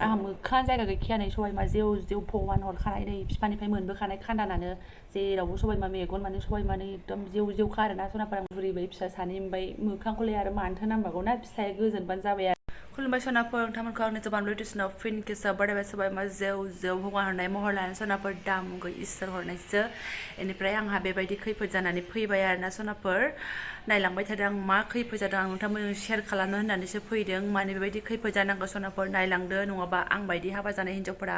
आंहा मोखां जायगा गैखायानो सबायमा जेव जेव भगवान हरखानाय नै बिफानिफ्राय मोनबोखानाय खान्दानानो जेरावबो सबायमा मेगन माने सबायमानो एकदम जेव जेवखा आरोना सनाफोर आं बुरैबाय फिसा सानै ओमफ्राय मोखांखौलाय आरो मानोथो नांबागौ ना फिसाया गोजोनबानो जाबाय आरो खुलुमबाय सनाफोर नोंथांमोनखौ आंनि जबान रेडिसनाव फिन किसा बारायबाय सबायमा जेव जेव भगवान हरनाय महर लानानै सनाफोर दामुगै इसोर हरनायसो बेनिफ्राय आंहा बेबायदि खैफोद जानानै फैबाय आरोना सनाफोर नायलांबाय थादों आं मा खैफोद जादों आं नोंथांमोनजों शेयार खालामनो होननानैसो फैदों माने बेबायदि खैफोद जानांगौ सनाफोर नायलांदो नङाबा आं बायदि हाबा जानाय हिन्जावफोरा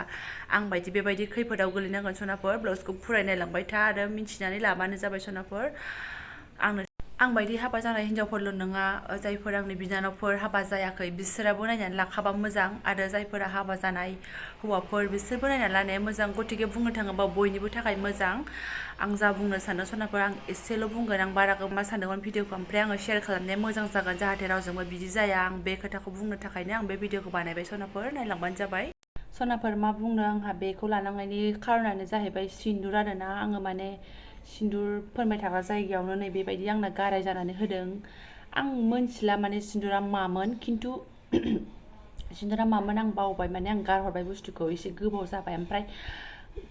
आं बायदि बेबायदि खैफोदाव गोलैनांगोन सनाफोर ब्लाउसखौ फरायनायलांबाय था आरो मिन्थिनानै लाबानो जाबाय सनाफोर आं बायदि हाबा जानाय हिन्जावफोरल' नङा जायफोर आंनि बिनानावफोर हाबा जायाखै बिसोराबो नायनानै लाखाबा मोजां आरो जायफोरा हाबा जानाय हौवाफोर बिसोरबो नायनानै लानाया मोजां गतिके बुंनो थाङोबा बयनिबो थाखाय मोजां आं जा बुंनो सानो सनाफोर आं एसेल' बुंगोन आं बारा मा सानदोंमोन भिडिअखौ ओमफ्राय आङो शेयार खालामनाया मोजां जागोन जाहाथे रावजोंबो बिदि जाया आं बे खोथाखौ बुंनो थाखायनो आं बे भिडिअखौ बानायबाय सनाफोर नायलांबानो जाबाय सनाफोर मा बुंनो आंहा बेखौ लानांनायनि खारनानो जाहैबाय सिन्दुर आरोना आङो माने सिन्दुर फोनबाय थाग्रा जायगायावनो नै बेबायदि आंना गाराय जानानै होदों आं मोनथिला माने सिन्दुरा मामोन खिन्थु सिन्दुरा मामोन आं बावबाय माने आं गारहरबाय बुस्थुखौ एसे गोबाव जाबाय ओमफ्राय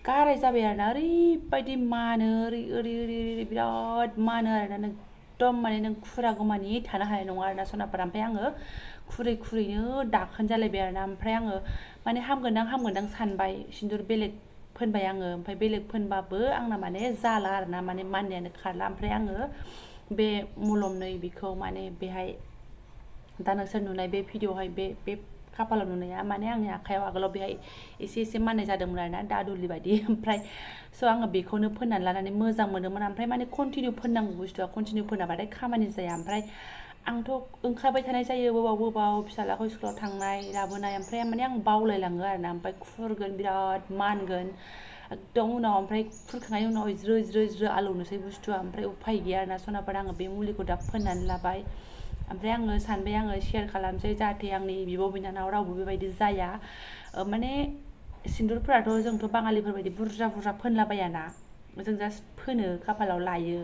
गाराय जाबाय आरोना ओरैबायदि मानो ओरै बिराद मानो आरोना एकदम माने नों खुरागौमानि थानो हानाय नङा आरोना सनाफोर ओमफ्राय आङो खुरैनो दाखोन जालायबाय आरोना ओमफ्राय आङो माने हामगोनदां सानबाय सिन्दुर बेलेग फोनबाय आङो ओमफ्राय बेलेग फोनबाबो आंना माने जाला आरोना माने माननायानो खारला ओमफ्राय आङो बे मलम नै बेखौ माने बेहाय दा नोंसोर नुनाय बे भिडिअआवहाय बे खाफालाव नुनाया माने आंनि आखायाव आगोलाव बेहाय एसे माननाय जादोंमोन आरोना दादुलि बायदि ओमफ्राय स' आङो बेखौनो फोननानै लानानै मोजां मोनदोंमोन ओमफ्राय माने कन्टिनिउ फोननांगौ बुस्थुआ कन्टिनिउ फोनाबाथाय खामानि जाया ओमफ्राय आंथ' ओंखारबाय थानाय जायो बबाव फिसालाखौ स्कुलाव थांनाय लाबोनाय ओमफ्राय माने आं बावलायलाङो आरोना ओमफ्राय खुरगोन बिराद मानगोन एकदम उनाव ओमफ्राय खुरखांनायनि उनाव ज्रो आलौनोसै बुस्थुआ ओमफ्राय उफाय गैया आरोना सनाफोर आङो बे मुलिखौ दा फोननानै लाबाय ओमफ्राय आङो सानबाय आङो शेयार खालामसै जाहाथे आंनि बिब' बिनानाव रावबो बेबायदि जाया माने सिन्दुरफोराथ' जोंथ' बाङालिफोरबायदि बुरजा फोनलाबायाना जों जास्ट फोनो खाफालाव लायो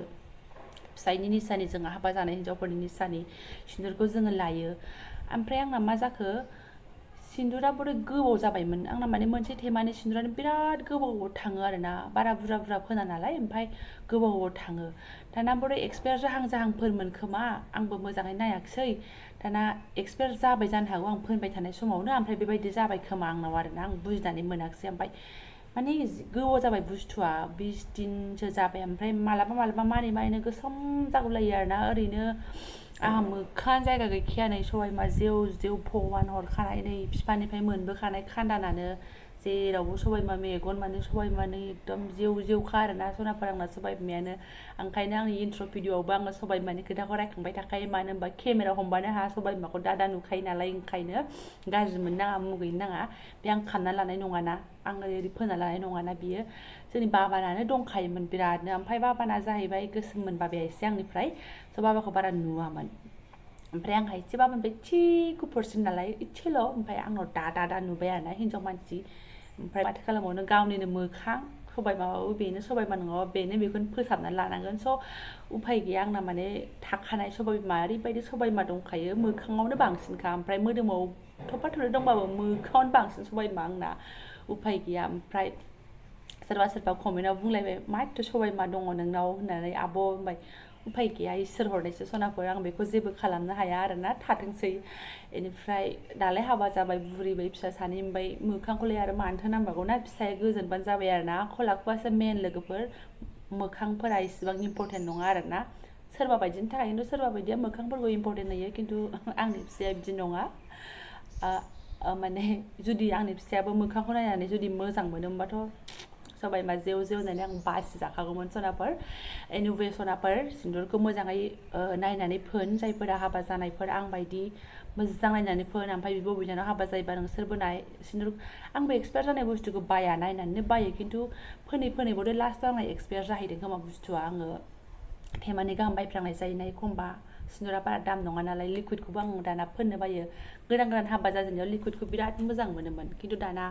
फिसायनि निसानि जोङो हाबा जानाय हिन्जावफोरनि निसानि सिन्दुरखौ जोङो लायो ओमफ्राय आंना मा जाखो सिन्दुरा बोरै गोबाव जाबायमोन आंना माने मोनसे थेमानि सिन्दुरानो बिराद गोबाव थाङो आरोना बारा बुरजा फोना नालाय ओमफ्राय गोबाव थाङो दाना बोरै एक्सपायार जाहांफोरमोन खोमा आंबो मोजाङै नायाखिसै दाना एक्सपायार जाबाय जानो हागौ आं फोनबाय थानाय समावनो ओमफ्राय बेबायदि जाबाय खोमा आंनाव आरोना आं बुजिनानै मोनाखिसै ओमफ्राय माने गोबाव जाबाय बुस्थुआ 20 दिनसो जाबाय ओमफ्राय मालाबा मारिनो गोसोम जागुलायो आरोना ओरैनो आंहा मोखां जायगा गैखाया नै सबायमा जेव भगवान हरखानाय नै बिफानिफ्राय मोनबोखानाय खान्दानानो जेरावबो सबायमा मेगन माने सबायमानो एकदम जेवखा आरोना सनाफोर आंना सबायमायानो ओंखायनो आंनि इन्ट्र' भिडिअआवबो आङो सबायमानि खोथाखौ रायखांबाय थाखायो मानो होनबा केमेरा हमबानो हा सबायमाखौ दा नुखायो नालाय ओंखायनो गाज्रि मोननो नाङा मुगैनो नाङा बे आं खानना लानाय नङाना आं ओरै फोना लानाय नङाना बियो जोंनि बाबानानो दंखायोमोन बिरादनो ओमफ्राय बाबाना जाहैबाय गोसोममोन बाबाया एसे आंनिफ्राय स' बाबाखौ बारा नुवामोन ओमफ्राय आंहा एसे बाबानिफ्राय एसे गुफुरसिन नालाय एसेल' ओमफ्राय आंनाव दा नुबाय आरोना हिन्जाव मानसि ओमफ्राय माथो खालामबावनो गावनिनो मोखां सबायमाबाबो बेनो सबायमा नङाबा बेनो बेखौनो फोसाबनानै लानांगोन स' उफाय गैया आंना माने थाखानाय सबायमा ओरैबायदि सबायमा दंखायो मोखाङावनो बांसिनखा ओमफ्राय मोदोमाव थफा थनै दंबाबो मोखाङावनो बांसिन सबायमा आंना उफाय गैया ओमफ्राय सोरबा कमेन्टआव बुंलायबाय मा एथ' सबायमा दङ नोंनाव होननानै आब' होनबाय उफाय गैया इसोर हरनायसो सनाफोर आं बेखौ जेबो खालामनो हाया आरोना थाथोंसै बेनिफ्राय दालाय हाबा जाबाय बुरिबाय फिसा सानै ओमफ्राय मोखांखौलाय आरो मानोथो नांबागौ ना फिसाया गोजोनबानो जाबाय आरोना आखल आखुआसो मेन लोगोफोर मोखांफोरा इसेबां इम्परटेन्ट नङा आरोना सोरबा बायदिनि थाखाय खिन्थु सोरबा बायदिया मोखांफोरखौ इम्परटेन्ट होयो खिन्थु आंनि फिसाया बिदि नङा माने जुदि आंनि फिसायाबो मोखांखौ नायनानै जुदि मोजां मोनो होनबाथ' सबायमा जेव होननानै आं बासि जाखागौमोन सनाफोर एनिवे सनाफोर सिन्दुरखौ मोजाङै नायनानै फोन जायफोरा हाबा जानायफोर आं बायदि मोजां नायनानै फोन ओमफ्राय बिब' बिनानाव हाबा जायोबा नोंसोरबो नाय सिन्दुर आंबो एक्सपायार जानाय बुस्थुखौ बाया नायनानैनो बायो खिन्थु फोनै बथाय लास्टआव आंना एक्सपायार जाहैदों खोमा बुस्थुआ आङो थेमानि गाहाम बायफ्रांनाय जायोना एखमबा सिन्दुरा बारा दाम नङा नालाय लिकुइडखौबो आं दाना फोननो बायो गोदान हाबा जाजेननायाव लिकुइडखौ बिराद मोजां मोनोमोन खिन्थु दाना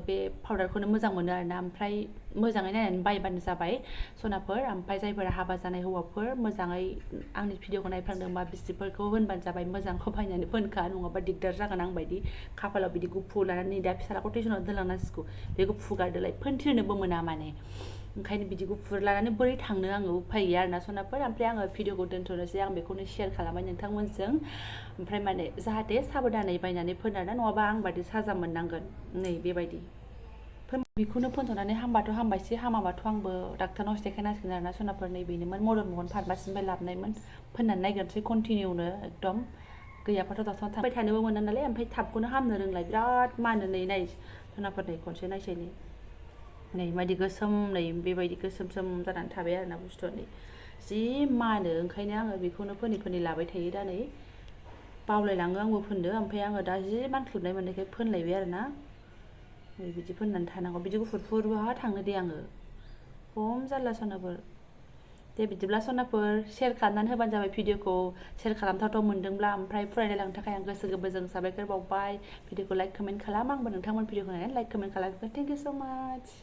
बे पाउडारखौनो मोजां मोनो आरोना ओमफ्राय मोजाङै नायनानै बायबानो जाबाय सनाफोर ओमफ्राय जायफोरा हाबा जानाय हौवाफोर मोजाङै आंनि भिडिअखौ नायफ्लांदोंबा बिस्थिफोरखौ होनबानो जाबाय मोजांखौ बायनानै फोनखा नङाबा दिगदार जागोन आं बायदि खाफालाव बिदि गुफुर लानानै दा फिसालाखौ टेसनाव दोनलांनांसिगौ बेखौ फुगारदोलाय फोनथेनोबो मोना माने ओंखायनो बिदि गुफुर लानानै बोरै थांनो आङो उफाय गैया आरोना सनाफोर ओमफ्राय आङो भिडिअखौ दोनथ'नोसै आं बेखौनो शेयार खालामबाय नोंथांमोनजों ओमफ्राय माने जाहाथे साबधानै बायनानै फोनो आरोना नङाबा आं बादि साजा मोननांगोन नै बेबायदि बेखौनो फोनथ'नानै हामबाथ' हामबायसै हामाबाथ' आंबो डाक्टारनावसो देखायनांसिगोन आरोना सनाफोर नैबेनोमोन मदन महन फार्मासिनिफ्राय लाबोनायमोन फोननानै नायग्रोनोसै कन्टिनिउनो एकदम गैयाबाथ' डाक्टारनाव थांबाय थानोबो मोना नालाय ओमफ्राय थाबखौनो हामनो रोंलाय बिराद मानो नै नाय सनाफोर नै खनसे नायसै नै बायदि गोसोम नै बेबायदि गोसोम सोम जानानै थाबाय आरोना बुस्थुआ नै जि मानो ओंखायनो आङो बेखौनो फोनै लाबाय थायो दा नै बावलायलाङो आंबो फोननो ओमफ्राय आङो दा जि मानख्रुबनाय मोननायखाय फोनलायबाय आरोना नै बिदि फोननानै थानांगौ बिदि गुफुरफोर बहा थांनो दे आङो खम जारला सनाफोर दे बिदिब्ला सनाफोर शेयार खालामनानै होबानो जाबाय भिडिअखौ शेयार खालामथावथाव मोनदोंब्ला ओमफ्राय फरायलांनो थाखाय आं गोसो गोरबोजों साबायखर बावबाय भिडिअखौ लाइक कमेन्ट खालाम आंबो नोंथांमोन भिडिअखौ नायनानै लाइक कमेन्ट खालामगोन थेंक इउ स' माच